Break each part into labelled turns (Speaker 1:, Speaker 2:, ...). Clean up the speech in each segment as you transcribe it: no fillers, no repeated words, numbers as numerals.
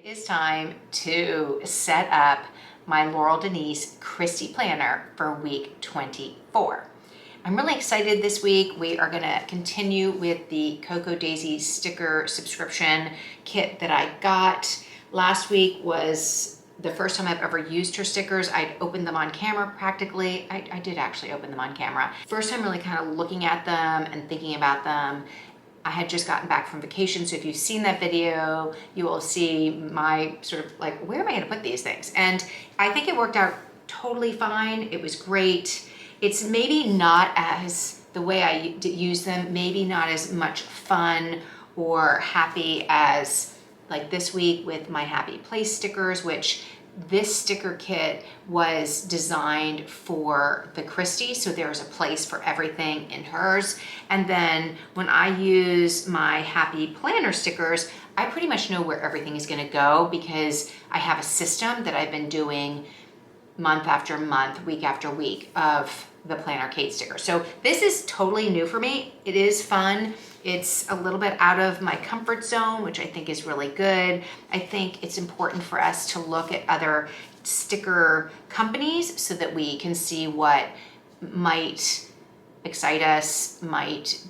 Speaker 1: It's time to set up my Laurel Denise Kristy planner for week 24. I'm really excited this week. We are going to continue with the Cocoa Daisy sticker subscription kit that I got. Last week was the first time I've ever used her stickers. I'd opened them on camera practically. I did actually open them on camera. First time really kind of looking at them and thinking about them. I had just gotten back from vacation, so if you've seen that video, you will see my sort of like, where am I gonna put these things? And I think it worked out totally fine. It was great. It's maybe not as, the way I use them, maybe not as much fun or happy as like this week with my Happy Place stickers, which this sticker kit was designed for the Kristy, so there's a place for everything in hers. And then when I use my Happy Planner stickers, I pretty much know where everything is gonna go because I have a system that I've been doing month after month, week after week of the Planner Kate sticker. So this is totally new for me. It is fun. It's a little bit out of my comfort zone, which I think is really good. I think it's important for us to look at other sticker companies so that we can see what might excite us, might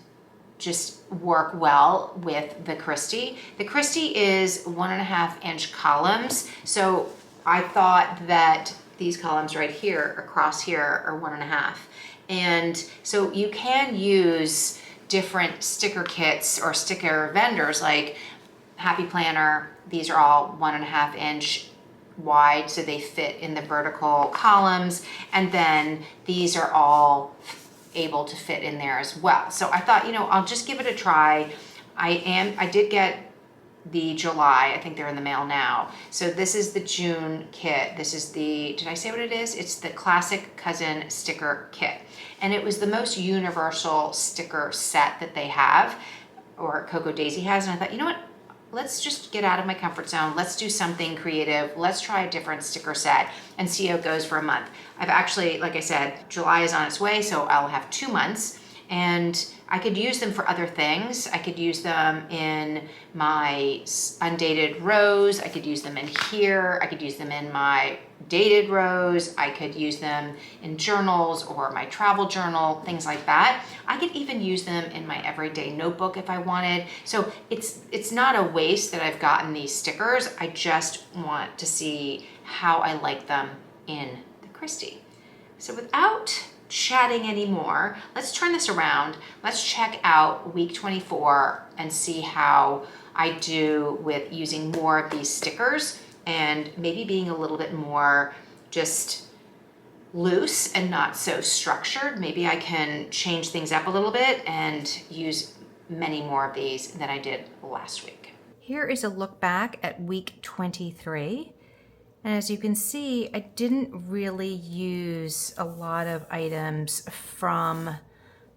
Speaker 1: just work well with the Kristy. The Kristy is 1.5 inch columns. So I thought that these columns right here across here are 1.5. And so you can use different sticker kits or sticker vendors like Happy Planner. These are all 1.5 inch wide, so they fit in the vertical columns. And then these are all able to fit in there as well. So I thought, I'll just give it a try. I did get the July, I think they're in the mail now. So this is the June kit. This is the, did I say what it is? It's the Classic Cousin sticker kit. And it was the most universal sticker set that they have, or Cocoa Daisy has. And I thought, you know what? Let's just get out of my comfort zone. Let's do something creative. Let's try a different sticker set and see how it goes for a month. I've actually, like I said, July is on its way, so I'll have 2 months. And I could use them for other things. I could use them in my undated rows. I could use them in here. I could use them in my dated rows. I could use them in journals or my travel journal, things like that. I could even use them in my everyday notebook if I wanted. So it's not a waste that I've gotten these stickers. I just want to see how I like them in the Kristy. So without chatting anymore, let's turn this around. Let's check out week 24 and see how I do with using more of these stickers and maybe being a little bit more just loose and not so structured. Maybe I can change things up a little bit and use many more of these than I did last week. Here is a look back at week 23. And as you can see, I didn't really use a lot of items from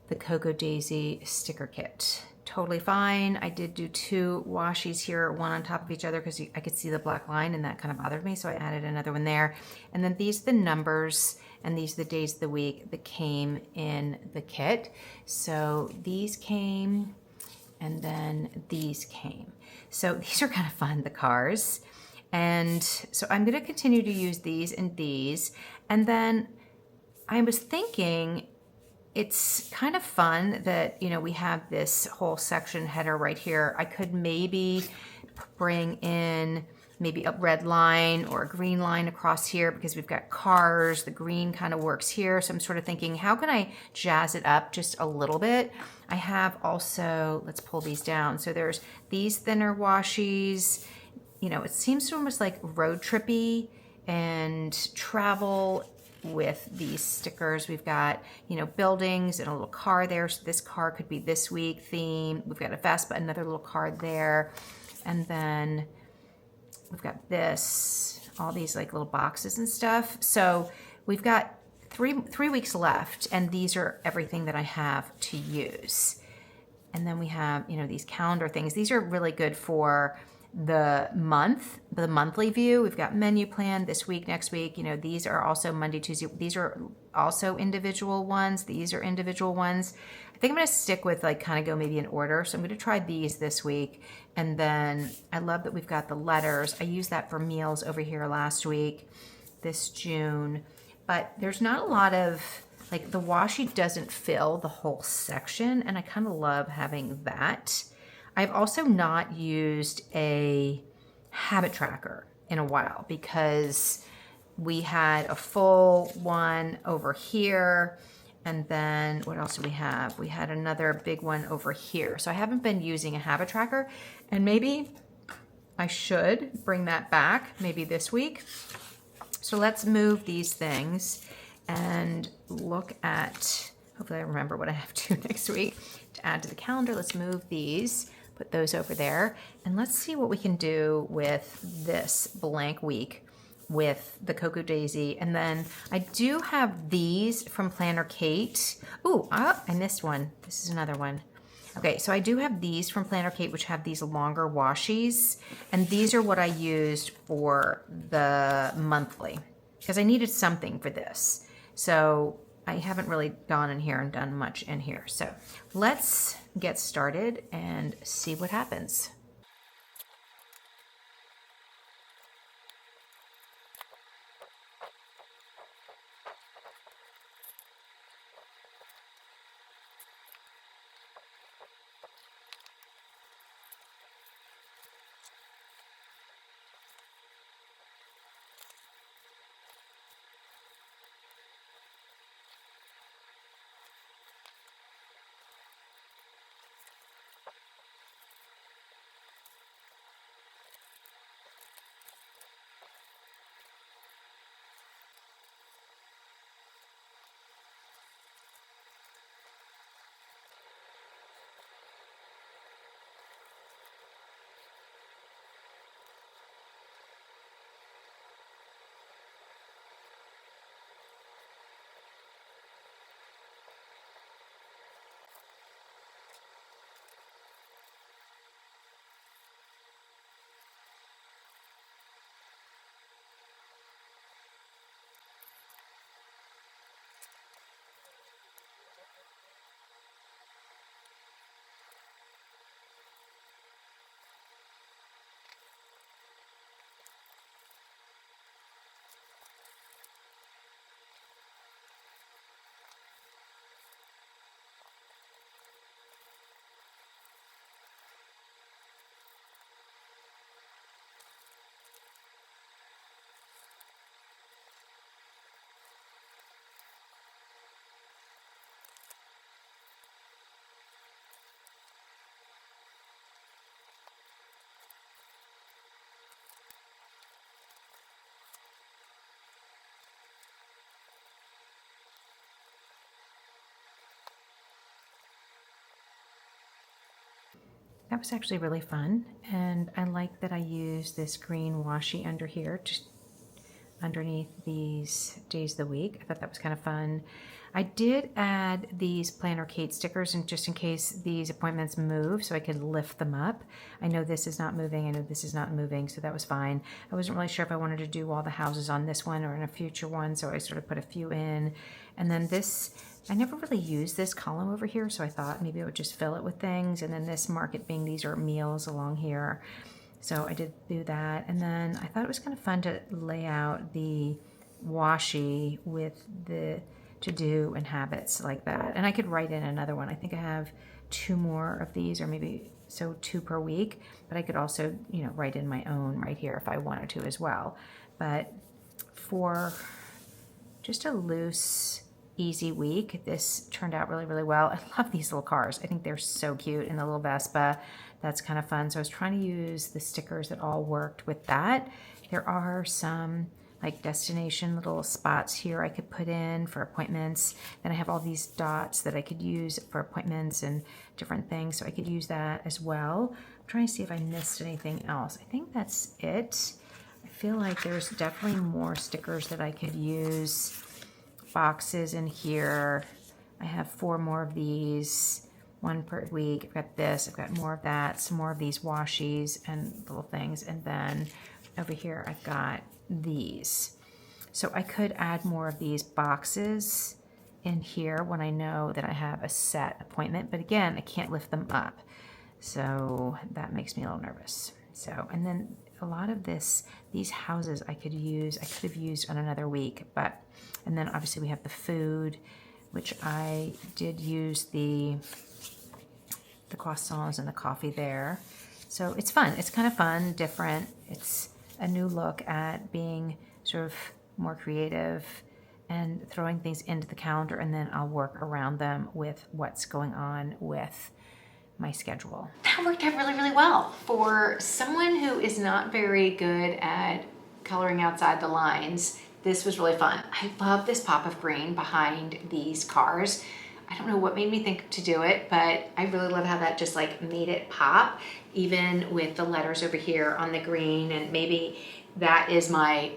Speaker 1: the Cocoa Daisy sticker kit. Totally fine. I did do 2 washies here, one on top of each other because I could see the black line and that kind of bothered me. So I added another one there. And then these are the numbers and these are the days of the week that came in the kit. So these came and then these came. So these are kind of fun, the cars. And so I'm going to continue to use these and these. And then I was thinking it's kind of fun that, we have this whole section header right here. I could maybe bring in maybe a red line or a green line across here because we've got cars. The green kind of works here. So I'm sort of thinking, how can I jazz it up just a little bit? I have also, let's pull these down. So there's these thinner washies. It seems to almost like road trippy and travel with these stickers. We've got, buildings and a little car there. So this car could be this week theme. We've got a Vespa, another little car there. And then we've got this, all these like little boxes and stuff. So we've got three weeks left and these are everything that I have to use. And then we have, these calendar things. These are really good for the monthly view. We've got menu plan this week, next week. You know, these are also Monday, Tuesday. These are also individual ones. These are individual ones. I think I'm going to stick with like kind of go maybe in order. So I'm going to try these this week. And then I love that we've got the letters. I used that for meals over here last week, this June. But there's not a lot of, like the washi doesn't fill the whole section. And I kind of love having that. I've also not used a habit tracker in a while because we had a full one over here. And then what else do we have? We had another big one over here. So I haven't been using a habit tracker, and maybe I should bring that back maybe this week. So let's move these things and look at, hopefully I remember what I have to do next week to add to the calendar. Let's move these, put those over there, and let's see what we can do with this blank week with the Cocoa Daisy. And then I do have these from Planner Kate. Ooh, I missed one. This is another one. Okay, so I do have these from Planner Kate, which have these longer washies. And these are what I used for the monthly because I needed something for this. So I haven't really gone in here and done much in here. So let's get started and see what happens. That was actually really fun, and I like that I used this green washi under here, just underneath these days of the week. I thought that was kind of fun. I did add these Planner Kate stickers, and just in case these appointments move, so I could lift them up. I know this is not moving, I know this is not moving, so that was fine. I wasn't really sure if I wanted to do all the houses on this one or in a future one, so I sort of put a few in. And then this, I never really used this column over here, so I thought maybe I would just fill it with things. And then this market being, these are meals along here. So I did do that. And then I thought it was kind of fun to lay out the washi with the to-do and habits like that. And I could write in another one. I think I have 2 more of these, or maybe so 2 per week, but I could also, you know, write in my own right here if I wanted to as well. But for just a loose, easy week, this turned out really, really well. I love these little cars. I think they're so cute, and the little Vespa, that's kind of fun. So I was trying to use the stickers that all worked with that. There are some like destination little spots here I could put in for appointments. Then I have all these dots that I could use for appointments and different things, so I could use that as well. I'm trying to see if I missed anything else. I think that's it. I feel like there's definitely more stickers that I could use. Boxes in here. I have 4 more of these. one per week. I've got this, I've got more of that, some more of these washies and little things. And then over here, I've got these. So I could add more of these boxes in here when I know that I have a set appointment, but again, I can't lift them up. So that makes me a little nervous. So, and then a lot of these houses I could have used on another week, and then obviously we have the food, which I did use the croissants and the coffee there. So it's fun. It's kind of fun, different. It's a new look at being sort of more creative and throwing things into the calendar, and then I'll work around them with what's going on with my schedule. That worked out really, really well. For someone who is not very good at coloring outside the lines, this was really fun. I love this pop of green behind these cars. I don't know what made me think to do it, but I really love how that just like made it pop, even with the letters over here on the green, and maybe that is my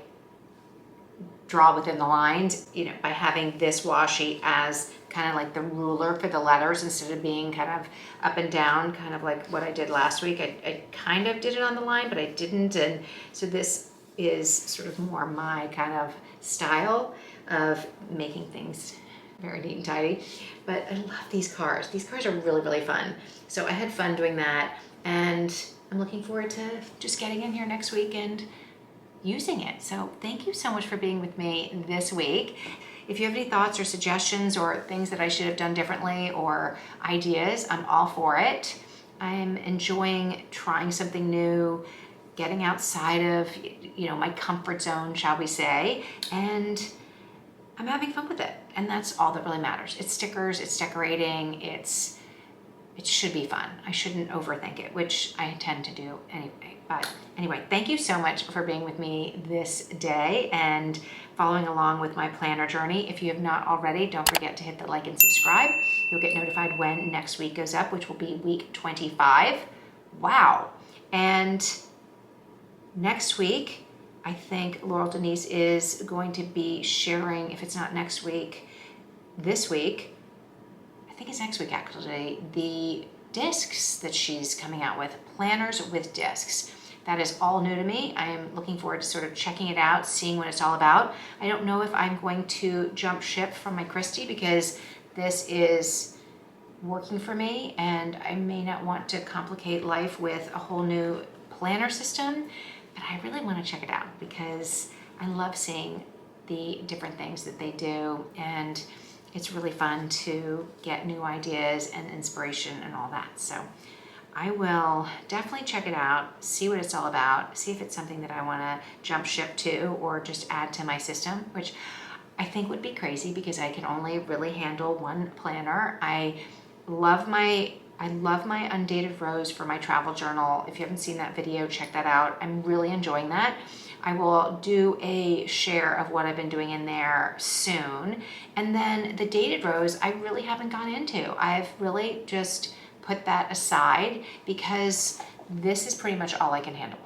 Speaker 1: draw within the lines, you know, by having this washi as kind of like the ruler for the letters instead of being kind of up and down, kind of like what I did last week. I kind of did it on the line, but I didn't. And so this is sort of more my kind of style of making things very neat and tidy. But I love these cars. These cars are really, really fun. So I had fun doing that, and I'm looking forward to just getting in here next week and using it. So thank you so much for being with me this week. If you have any thoughts or suggestions or things that I should have done differently or ideas, I'm all for it. I'm enjoying trying something new, getting outside of, you know, my comfort zone, shall we say, and I'm having fun with it. And that's all that really matters. It's stickers, it's decorating, it should be fun. I shouldn't overthink it, which I tend to do anyway. But anyway, thank you so much for being with me this day and following along with my planner journey. If you have not already, don't forget to hit the like and subscribe. You'll get notified when next week goes up, which will be week 25. Wow. And next week, I think Laurel Denise is going to be sharing, if it's not next week, this week, I think it's next week actually, the discs that she's coming out with, planners with discs. That is all new to me. I am looking forward to sort of checking it out, seeing what it's all about. I don't know if I'm going to jump ship from my Kristy because this is working for me and I may not want to complicate life with a whole new planner system, but I really want to check it out because I love seeing the different things that they do, and it's really fun to get new ideas and inspiration and all that. So I will definitely check it out, see what it's all about, see if it's something that I want to jump ship to or just add to my system, which I think would be crazy because I can only really handle one planner. I love my undated rows for my travel journal. If you haven't seen that video, check that out. I'm really enjoying that. I will do a share of what I've been doing in there soon. And then the dated rows, I really haven't gone into. I've really just put that aside because this is pretty much all I can handle.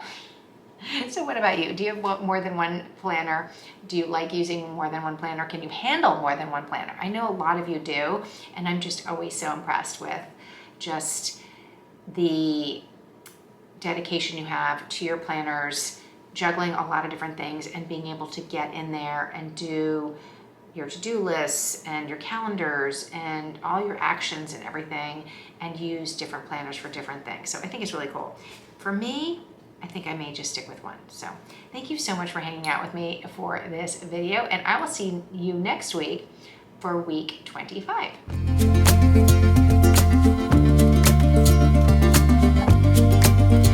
Speaker 1: So what about you? Do you have more than one planner? Do you like using more than one planner? Can you handle more than one planner? I know a lot of you do, and I'm just always so impressed with just the dedication you have to your planners, juggling a lot of different things and being able to get in there and do your to-do lists and your calendars and all your actions and everything, and use different planners for different things. So I think it's really cool. For me, I think I may just stick with one. So thank you so much for hanging out with me for this video, and I will see you next week for week 25.